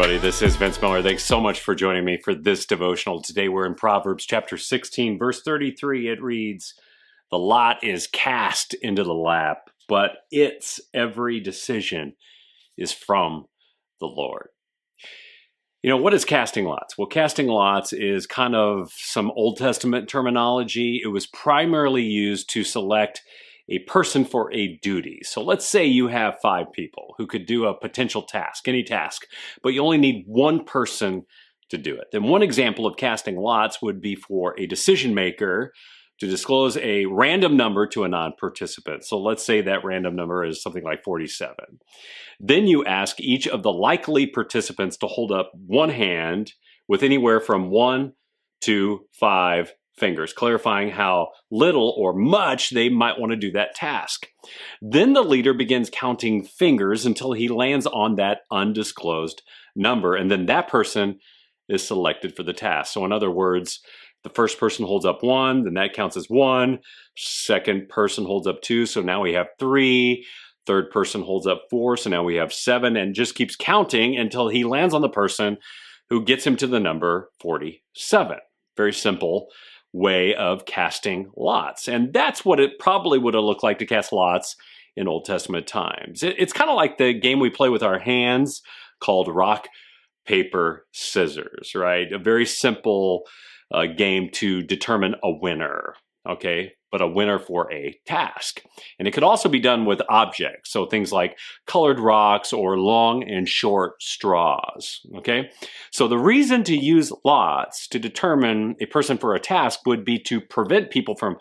everybody. This is Vince Miller. Thanks so much for joining me for this devotional. Today we're in Proverbs chapter 16, verse 33. It reads, "The lot is cast into the lap, but its every decision is from the Lord." You know, what is casting lots? Well, casting lots is kind of some Old Testament terminology. It was primarily used to select a person for a duty. So let's say you have 5 people who could do a potential task, any task, but you only need one person to do it. Then one example of casting lots would be for a decision maker to disclose a random number to a non-participant. So let's say that random number is something like 47. Then you ask each of the likely participants to hold up one hand with anywhere from 1 to 5 fingers, clarifying how little or much they might want to do that task. Then the leader begins counting fingers until he lands on that undisclosed number, and then that person is selected for the task. So in other words, the first person holds up 1, then that counts as 1. Second person holds up 2, so now we have 3. Third person holds up 4, so now we have 7, and just keeps counting until he lands on the person who gets him to the number 47. Very simple way of casting lots. And that's what it probably would have looked like to cast lots in Old Testament times. It's kind of like the game we play with our hands called rock, paper, scissors, right? A very simple game to determine a winner, okay? But a winner for a task. And it could also be done with objects, so things like colored rocks or long and short straws, okay? So the reason to use lots to determine a person for a task would be to prevent people from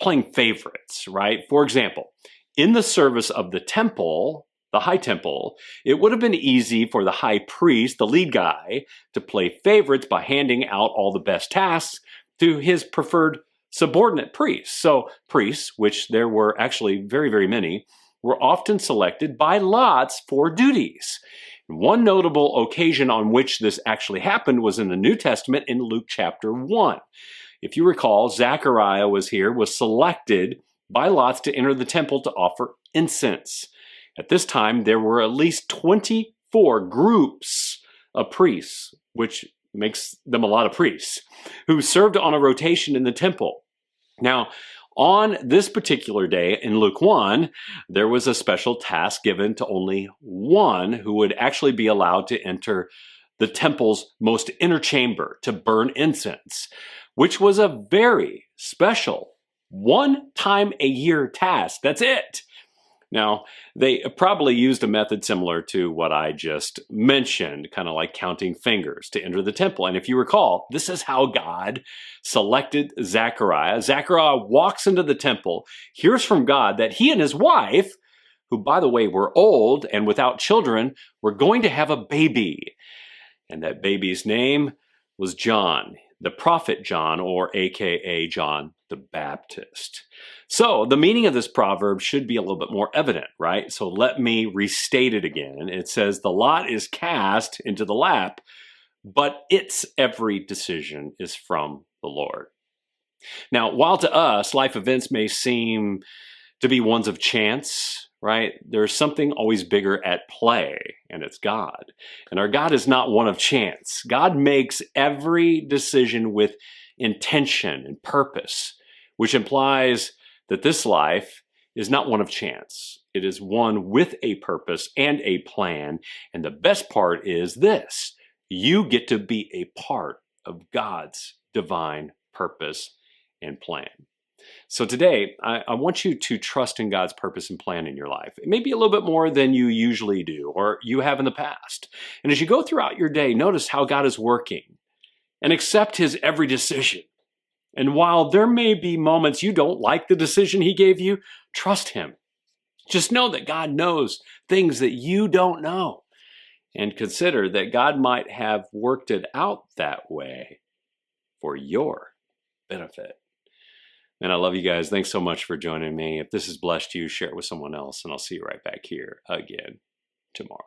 playing favorites, right? For example, in the service of the temple, the high temple, it would have been easy for the high priest, the lead guy, to play favorites by handing out all the best tasks to his preferred subordinate priests. So priests, which there were actually very, very many, were often selected by lots for duties. One notable occasion on which this actually happened was in the New Testament in Luke chapter 1. If you recall, Zechariah was selected by lots to enter the temple to offer incense. At this time, there were at least 24 groups of priests, which makes them a lot of priests, who served on a rotation in the temple. Now, on this particular day in Luke 1, there was a special task given to only one who would actually be allowed to enter the temple's most inner chamber to burn incense, which was a very special one-time-a-year task. That's it. Now, they probably used a method similar to what I just mentioned, kind of like counting fingers to enter the temple. And if you recall, this is how God selected Zechariah. Zechariah walks into the temple, hears from God that he and his wife, who, by the way, were old and without children, were going to have a baby. And that baby's name was John, the prophet John, or AKA John the Baptist. So the meaning of this proverb should be a little bit more evident, right? So let me restate it again. It says, the lot is cast into the lap, but its every decision is from the Lord. Now, while to us, life events may seem to be ones of chance, right? There's something always bigger at play, and it's God. And our God is not one of chance. God makes every decision with intention and purpose, which implies that this life is not one of chance. It is one with a purpose and a plan. And the best part is this: you get to be a part of God's divine purpose and plan. So today, I want you to trust in God's purpose and plan in your life. It may be a little bit more than you usually do or you have in the past. And as you go throughout your day, notice how God is working and accept his every decision. And while there may be moments you don't like the decision he gave you, trust him. Just know that God knows things that you don't know. And consider that God might have worked it out that way for your benefit. And I love you guys. Thanks so much for joining me. If this has blessed you, share it with someone else, and I'll see you right back here again tomorrow.